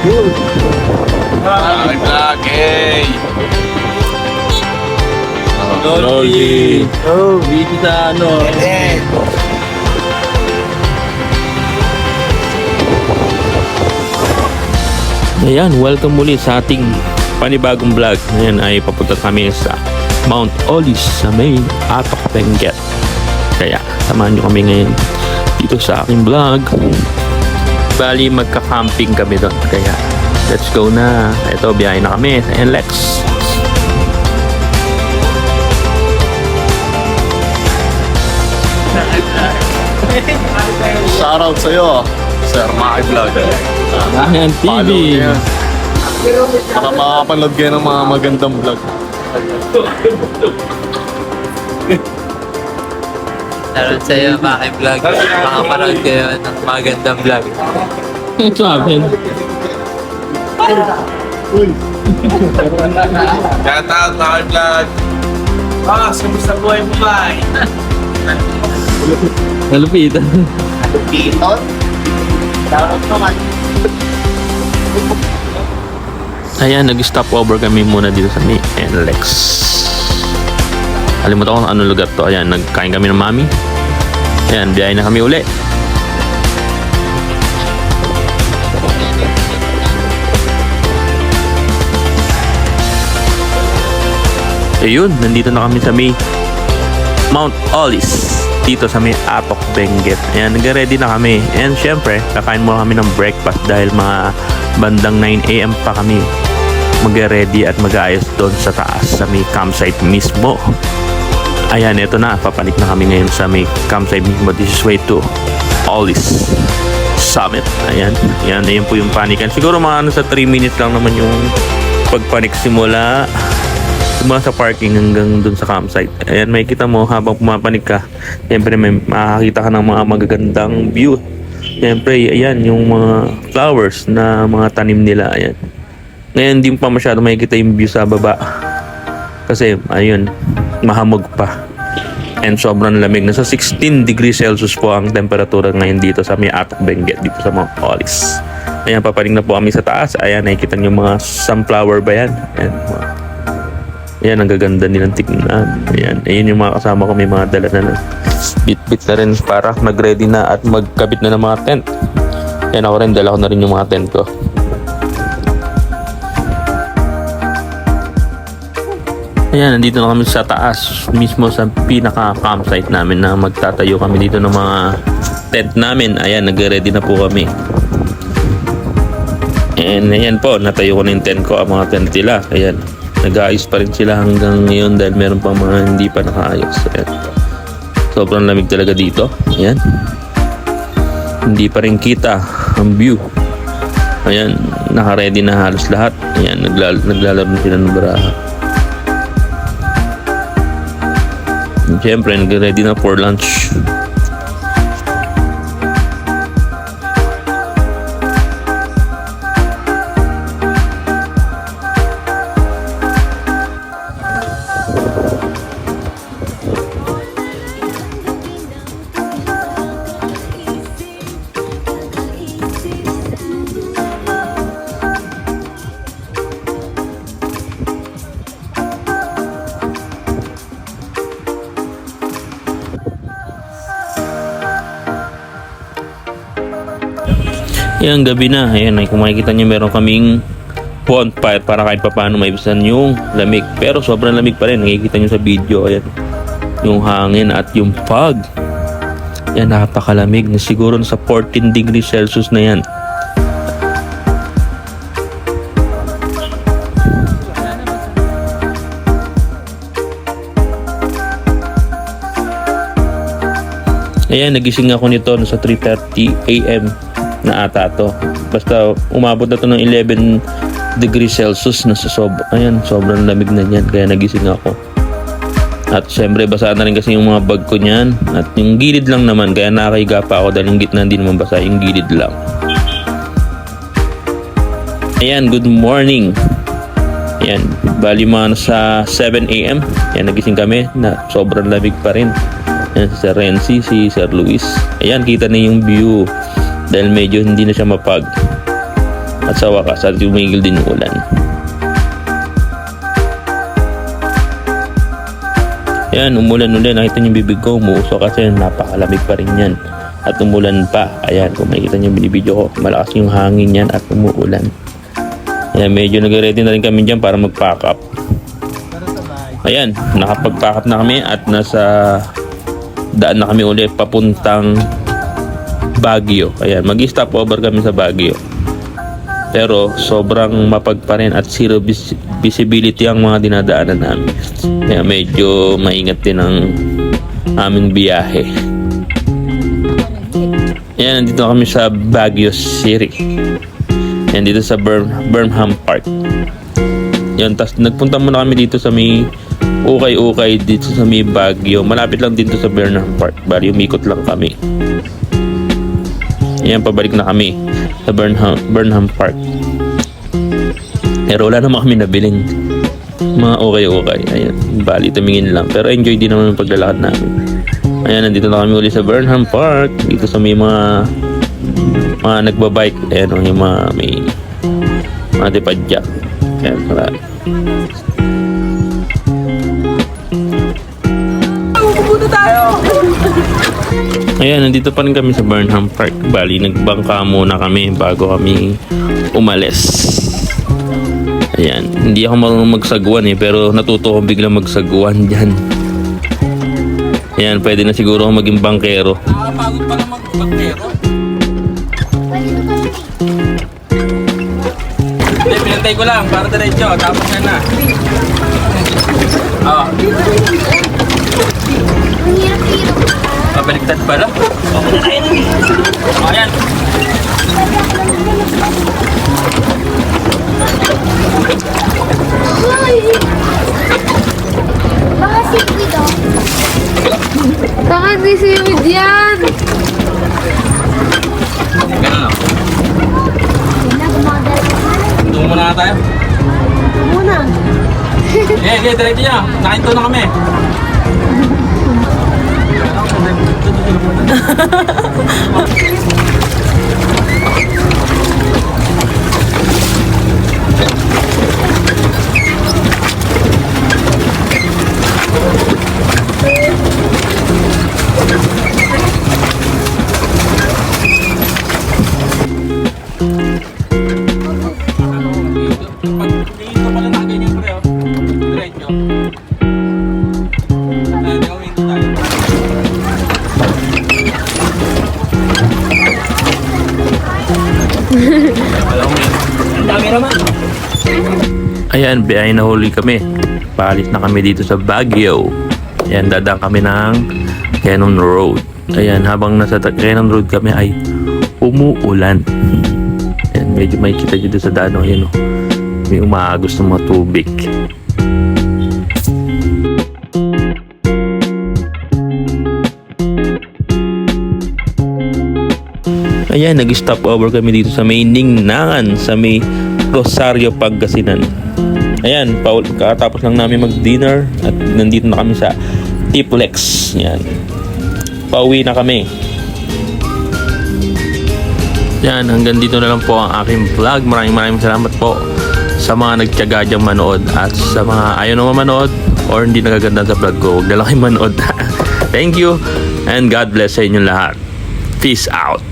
Bakit vlog, hey! Lodi. Oh, busy sa ano. Ayan, welcome muli sa ating panibagong vlog. Ayan ay papunta kami sa Mount Olis sa may Atok Benguet. Kaya samahan nyo kami ngayon dito sa aking vlog. Bali magka-camping kami doon. Kaya let's go na. Ito, biyahe na kami sa NLEX. Shoutout sa'yo, Sir Maki Vlog. Ayan, Follow TV. niya. Baka makakapanood kayo ng mga magandang vlog. Shoutout sa'yo, Maki Vlog. Makapanood kayo ng magandang vlog. Ito akin. Shoutout Maki Vlog. Kamusta buhay mo ba? Nalupitan. Piton? Shoutout naman. Ayan, nag-stop over kami muna dito sa may NLEX. Kalimutan ko kung anong lugar to. Ayan, nagkain kami ng mami. Ayan, biyahe na kami uli. Ayun, nandito na kami sa may Mount Olis. Dito sa may Atok Benguet. Ayan, nag-ready na kami. And syempre, kakain muna kami ng breakfast dahil mga bandang 9 AM pa kami mag-ready at mag-aayos doon sa taas sa may campsite mismo. Ayan, eto na. Papanik na kami ngayon sa may campsite mismo. This is way to Olis Summit. Ayan, ayan po yung panikan. Siguro mga sa 3 minutes lang naman yung pagpanik simula sa parking hanggang dun sa campsite. Ayan, may kita mo habang pumapanik ka. Siyempre may makakita ka ng mga magagandang view. Siyempre, ayan, yung mga flowers na mga tanim nila. Ayan. Ngayon, hindi mo pa masyado makikita yung view sa baba. Kasi, ayun, mahamog pa. And sobrang lamig. Nasa 16 degrees Celsius po ang temperatura ngayon dito sa may Atok Benguet, dito sa Mount Olis. Ayan, papaling na po kami sa taas. Ayan, nakikita nyo yung mga sunflower ba yan? Ayan, ayan, ang gaganda nilang tignan. Ayan, ayun yung mga kasama ko, may mga dala na bit-bit na rin para mag-ready na at magkabit na ng mga tent. Ayan, ako rin, dala ko na rin yung mga tent ko. Ayan, nandito na kami sa taas, mismo sa pinaka-campsite namin na magtatayo kami dito ng mga tent namin. Ayan, nag-ready na po kami. And ayan po, natayo ko na yung tent ko, ang mga tent nila. Ayan. Nag-aayos pa rin sila hanggang ngayon dahil meron pang mga hindi pa nakaayos. Ayan. Sobrang lamig talaga dito. Ayan. Hindi pa rin kita ang view. Ayan. Naka-ready na halos lahat. Ayan. Naglalaro sila ng baraha. Siyempre, nag-ready na for lunch. Ayan, gabi na. Ayan, kung makikita nyo, meron kaming bonfire para kahit pa paano maibisan yung lamig. Pero sobrang lamig pa rin. Nakikita nyo sa video. Ayan, yung hangin at yung fog. Ayan, napakalamig na siguro sa 14 degrees Celsius na yan. Ayan, nagising ako nito sa 3:30 AM na ata to. Basta umabot na to ng 11 degrees Celsius na sa sobrang lamig na yan. Kaya nagising ako. At syempre basa na rin kasi yung mga bag ko niyan. At yung gilid lang naman. Kaya nakahiga pa ako dahil yung gitna hindi naman basa. Yung gilid lang. Ayan, good morning. Ayan, bali mga sa 7 AM. Ayan, nagising kami na sobrang lamig pa rin. Ayan, si Sir Renzi, si Sir Luis. Ayan, kita na yung view. Dahil medyo hindi na siya mapag. At sa wakas, at tumigil din yung ulan. Ayan, umulan ulit. Nakita niyo yung bibig ko, umuusok kasi napakalamig pa rin yan. At umulan pa. Ayan, kung makikita niyo yung binibidyo ko, malakas yung hangin yan at umuulan. Ayan, medyo nag-ready na rin kami dyan para mag-pack up. Ayan, nakapag-pack up na kami at nasa daan na kami ulit papuntang Baguio. Ayan, mag-stop over kami sa Baguio. Pero sobrang mapag pa rin at zero visibility ang mga dinadaanan namin. Kaya medyo maingat din ang aming biyahe. Ayan, nandito kami sa Baguio City. Ayan, dito sa Burnham Park. Yan, tas nagpunta muna kami dito sa may ukay-ukay dito sa may Baguio. Malapit lang dito sa Burnham Park. Bali, umikot lang kami. Ayan, pabalik na kami sa Burnham Park. Pero wala naman kami nabiling mga ukay-ukay. Ayan, bali tumingin lang. Pero enjoy din naman yung paglalakad namin. Ayan, nandito na kami uli sa Burnham Park. Dito sa may mga nagbabike. Ayan, yung mga dipadya. Ayan, marami. Ayan, nandito pa rin kami sa Burnham Park. Bali, nagbangka muna kami bago kami umalis. Ayan, hindi ako marunong magsagwan pero natuto ko biglang magsagwan dyan. Ayan, pwede na siguro ako maging bangkero. Nakakapagod pa naman mag-bangkero. Hindi, pinantay ko lang para diretso. Tapos na. Oo. Pabaliktad pala. Ayan. Baka seaweed oh. Baka di seaweed yan. Ganun lang. Tungo muna nga tayo. Muna. Diretso niya. Nakahinto na kami. Dito pala na ganyan pre, oh. Diretso. Hindi ko hinto tayo. Ang dami naman. Ayan, biyahe na huli kami. Paalis na kami dito sa Baguio. Ayan, dadaan kami ng Cannon Road. Ayan, habang nasa Cannon Road kami ay umuulan. Ayan, medyo may kita dito sa daan. Ayan, may umaagos ng mga tubig. Ayan, nag-stop over kami dito sa may Ningnangan, sa may Rosario, Pangasinan. Ayan, kakatapos lang namin mag-dinner at nandito na kami sa Tiplex. Ayan, pauwi na kami. Yan, hanggang dito na lang po ang aking vlog. Maraming salamat po sa mga nagtiyaga dyang manood at sa mga ayaw naman manood or hindi nagaganda sa vlog ko, huwag na lang kayo manood. Thank you and God bless sa inyong lahat. Peace out.